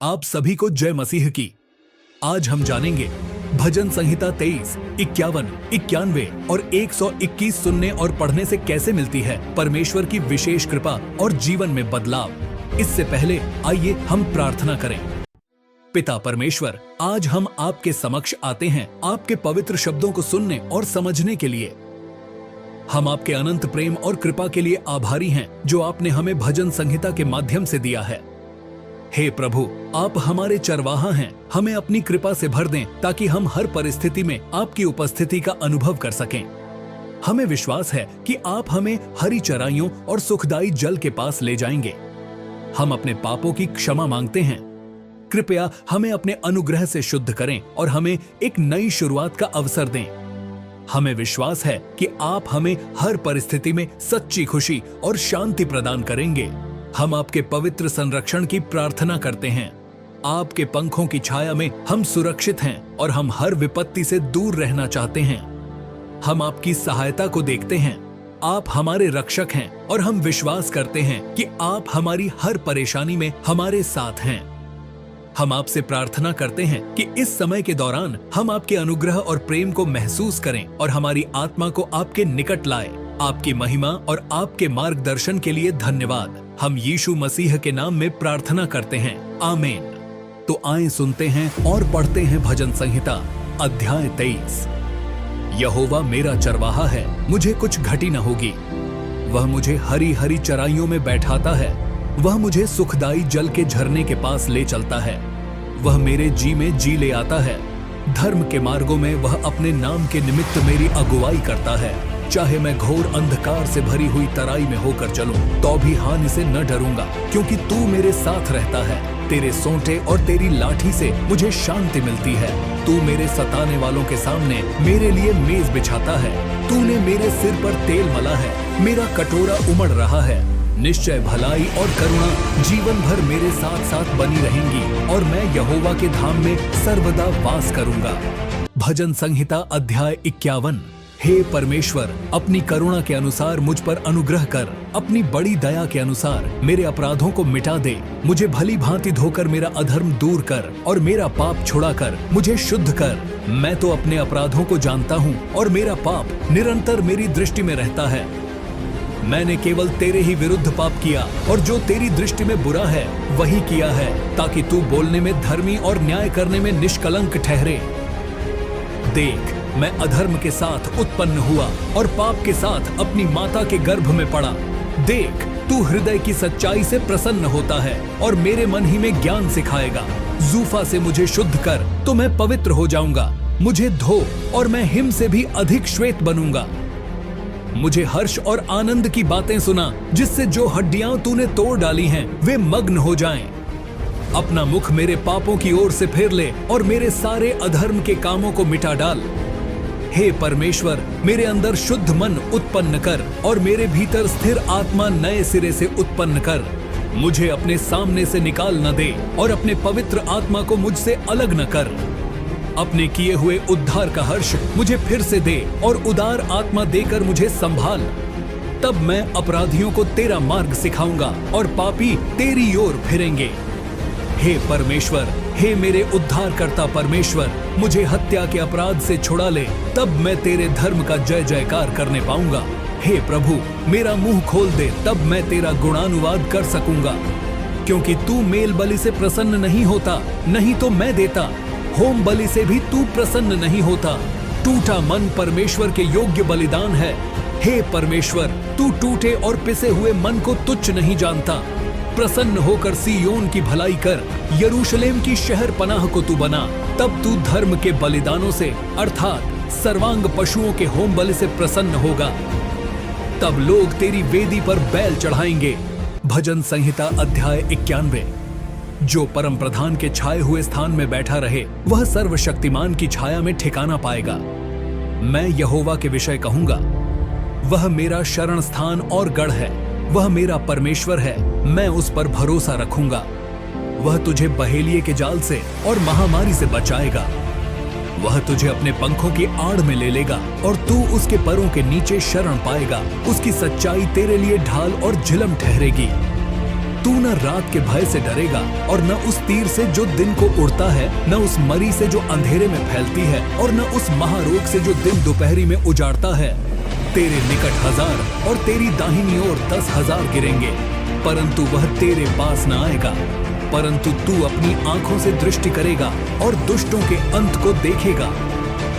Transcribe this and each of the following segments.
आप सभी को जय मसीह की। आज हम जानेंगे भजन संहिता 23, 51, 91 और 121 सुनने और पढ़ने से कैसे मिलती है परमेश्वर की विशेष कृपा और जीवन में बदलाव। इससे पहले आइए हम प्रार्थना करें। पिता परमेश्वर, आज हम आपके समक्ष आते हैं आपके पवित्र शब्दों को सुनने और समझने के लिए। हम आपके अनंत प्रेम और कृपा के लिए आभारी हैं जो आपने हमें भजन संहिता के माध्यम से दिया है। हे प्रभु, आप हमारे चरवाहा हैं, हमें अपनी कृपा से भर दें ताकि हम हर परिस्थिति में आपकी उपस्थिति का अनुभव कर सकें। हमें विश्वास है कि आप हमें हरी चराइयों और सुखदायी जल के पास ले जाएंगे। हम अपने पापों की क्षमा मांगते हैं। कृपया हमें अपने अनुग्रह से शुद्ध करें और हमें एक नई शुरुआत का अवसर दें। हमें विश्वास है कि आप हमें हर परिस्थिति में सच्ची खुशी और शांति प्रदान करेंगे। हम आपके पवित्र संरक्षण की प्रार्थना करते हैं। आपके पंखों की छाया में हम सुरक्षित हैं और हम हर विपत्ति से दूर रहना चाहते हैं। हम आपकी सहायता को देखते हैं। आप हमारे रक्षक हैं और हम विश्वास करते हैं कि आप हमारी हर परेशानी में हमारे साथ हैं। हम आपसे प्रार्थना करते हैं कि इस समय के दौरान हम आपके अनुग्रह और प्रेम को महसूस करें और हमारी आत्मा को आपके निकट लाए। आपकी महिमा और आपके मार्गदर्शन के लिए धन्यवाद। हम यीशु मसीह के नाम में प्रार्थना करते हैं, आमीन। तो आए सुनते हैं और पढ़ते हैं भजन संहिता अध्याय 23। यहोवा मेरा चरवाहा है, मुझे कुछ घटी न होगी। वह मुझे हरी हरी चराइयों में बैठाता है। वह मुझे सुखदाई जल के झरने के पास ले चलता है। वह मेरे जी में जी ले आता है। धर्म के मार्गों में वह अपने नाम के निमित्त मेरी अगुवाई करता है। चाहे मैं घोर अंधकार से भरी हुई तराई में होकर चलूं, तो भी हानि से न डरूंगा, क्योंकि तू मेरे साथ रहता है। तेरे सोंटे और तेरी लाठी से मुझे शांति मिलती है। तू मेरे सताने वालों के सामने मेरे लिए मेज बिछाता है। तूने मेरे सिर पर तेल मला है, मेरा कटोरा उमड़ रहा है। निश्चय भलाई और करुणा जीवन भर मेरे साथ साथ बनी रहेंगी और मैं यहोवा के धाम में सर्वदा वास करूंगा। भजन संहिता अध्याय 51। हे परमेश्वर, अपनी करुणा के अनुसार मुझ पर अनुग्रह कर। अपनी बड़ी दया के अनुसार मेरे अपराधों को मिटा दे। मुझे भली भांति धोकर मेरा अधर्म दूर कर और मेरा पाप छुड़ा कर मुझे शुद्ध कर। मैं तो अपने अपराधों को जानता हूँ और मेरा पाप निरंतर मेरी दृष्टि में रहता है। मैंने केवल तेरे ही विरुद्ध पाप किया और जो तेरी दृष्टि में बुरा है वही किया है, ताकि तू बोलने में धर्मी और न्याय करने में निष्कलंक ठहरे। देख, मैं अधर्म के साथ उत्पन्न हुआ और पाप के साथ अपनी माता के गर्भ में पड़ा। देख, तू हृदय की सच्चाई से प्रसन्न होता है और मेरे मन ही में ज्ञान सिखाएगा। जूफा से मुझे शुद्ध कर तो मैं पवित्र हो जाऊंगा। मुझे धो और मैं हिम से भी अधिक श्वेत बनूंगा। मुझे हर्ष और आनंद की बातें सुना, जिससे जो हड्डियां तूने तोड़ डाली हैं वे मग्न हो जाएं। अपना मुख मेरे पापों की ओर से फेर ले और मेरे सारे अधर्म के कामों को मिटा डाल। हे परमेश्वर, मेरे अंदर शुद्ध मन उत्पन्न कर और मेरे भीतर स्थिर आत्मा नए सिरे से उत्पन्न कर। मुझे अपने सामने से निकाल न दे और अपने पवित्र आत्मा को मुझसे अलग न कर। अपने किए हुए उद्धार का हर्ष मुझे फिर से दे और उदार आत्मा देकर मुझे संभाल। तब मैं अपराधियों को तेरा मार्ग सिखाऊंगा और पापी तेरी ओर फिरेंगे। हे परमेश्वर, हे मेरे उद्धारकर्ता परमेश्वर, मुझे हत्या के अपराध से छुड़ा ले, तब मैं तेरे धर्म का जय जयकार करने पाऊंगा। हे प्रभु, मेरा मुंह खोल दे, तब मैं तेरा गुणानुवाद कर सकूंगा। क्योंकि तू मेल बलि से प्रसन्न नहीं होता, नहीं तो मैं देता। होम बलि से भी तू प्रसन्न नहीं होता। टूटा मन परमेश्वर के योग्य बलिदान है। हे परमेश्वर, तू टूटे और पिसे हुए मन को तुच्छ नहीं जानता। प्रसन्न होकर सिय्योन की भलाई कर, यरूशलेम की शहर पनाह को तू बना। तब तू धर्म के बलिदानों से अर्थात सर्वांग पशुओं के होम बलि से प्रसन्न होगा। तब लोग तेरी वेदी पर बैल चढ़ाएंगे। भजन संहिता अध्याय 91। जो परम प्रधान के छाए हुए स्थान में बैठा रहे, वह सर्वशक्तिमान की छाया में ठिकाना पाएगा। मैं यहोवा के विषय कहूंगा, वह मेरा शरण स्थान और गढ़ है। वह मेरा परमेश्वर है, मैं उस पर भरोसा रखूंगा। वह तुझे बहेलिये के जाल से और महामारी से बचाएगा। वह तुझे अपने पंखों की आड़ में ले लेगा और तू उसके परों के नीचे शरण पाएगा। उसकी सच्चाई तेरे लिए ढाल और झिलम ठहरेगी। तू न रात के भय से डरेगा और न उस तीर से जो दिन को उड़ता है, न उस मरी से जो अंधेरे में फैलती है और न उस महारोग से जो दिन दोपहरी में उजाड़ता है। तेरे निकट 1000 और तेरी दाहिनी ओर 10,000 गिरेंगे, परंतु वह तेरे पास न आएगा। परंतु तू अपनी आंखों से दृष्टि करेगा और दुष्टों के अंत को देखेगा।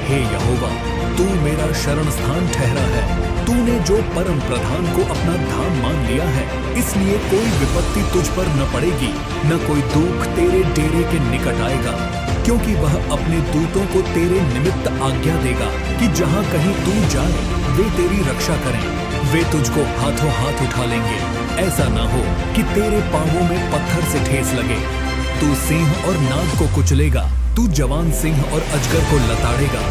हे यहोवा, तू मेरा शरण स्थान ठहरा है। तूने जो परम प्रधान को अपना धाम मान लिया है, इसलिए कोई विपत्ति तुझ पर न पड़ेगी, न कोई दुख तेरे डेरे के निकट आएगा, क्योंकि वह अपने दूतों को तेरे निमित्त आज्ञा देगा कि जहाँ कहीं तू जाए वे तेरी रक्षा करें। वे तुझको हाथों हाथ उठा लेंगे, ऐसा ना हो कि तेरे पांवों में पत्थर से ठेस लगे। तू सिंह और नाग को कुचलेगा, तू जवान सिंह और अजगर को लताड़ेगा।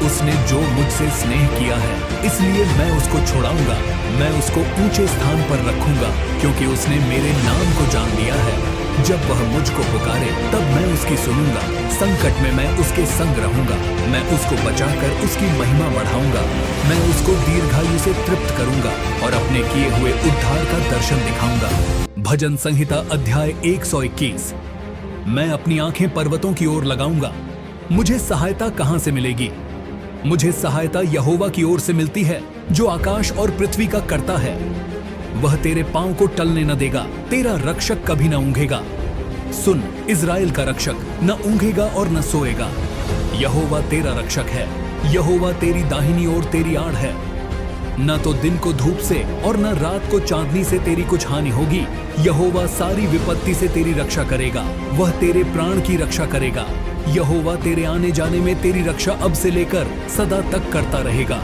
उसने जो मुझसे स्नेह किया है, इसलिए मैं उसको छुड़ाऊंगा। मैं उसको ऊंचे स्थान पर रखूंगा, क्योंकि उसने मेरे नाम को जान लिया है। जब वह मुझको पुकारे, तब मैं उसकी सुनूंगा। संकट में मैं उसके संग रहूंगा। मैं उसको बचाकर उसकी महिमा बढ़ाऊंगा। मैं उसको दीर्घायु से तृप्त करूंगा और अपने किए हुए उद्धार का दर्शन दिखाऊंगा। भजन संहिता अध्याय 121। मैं अपनी आंखें पर्वतों की ओर लगाऊंगा। मुझे सहायता कहां से मिलेगी? मुझे सहायता यहोवा की ओर से मिलती है, जो आकाश और पृथ्वी का करता है। वह तेरे पांव को टलने न देगा, तेरा रक्षक कभी न ऊंघेगा। सुन, इज़राइल का रक्षक न ऊंघेगा और न सोएगा। यहोवा तेरा रक्षक है। यहोवा तेरी दाहिनी ओर तेरी आड़ है। न तो दिन को धूप से और न रात को चांदनी से तेरी कुछ हानि होगी। यहोवा सारी विपत्ति से तेरी रक्षा करेगा। वह तेरे प्राण की रक्षा करेगा। यहोवा तेरे आने जाने में तेरी रक्षा अब से लेकर सदा तक करता रहेगा।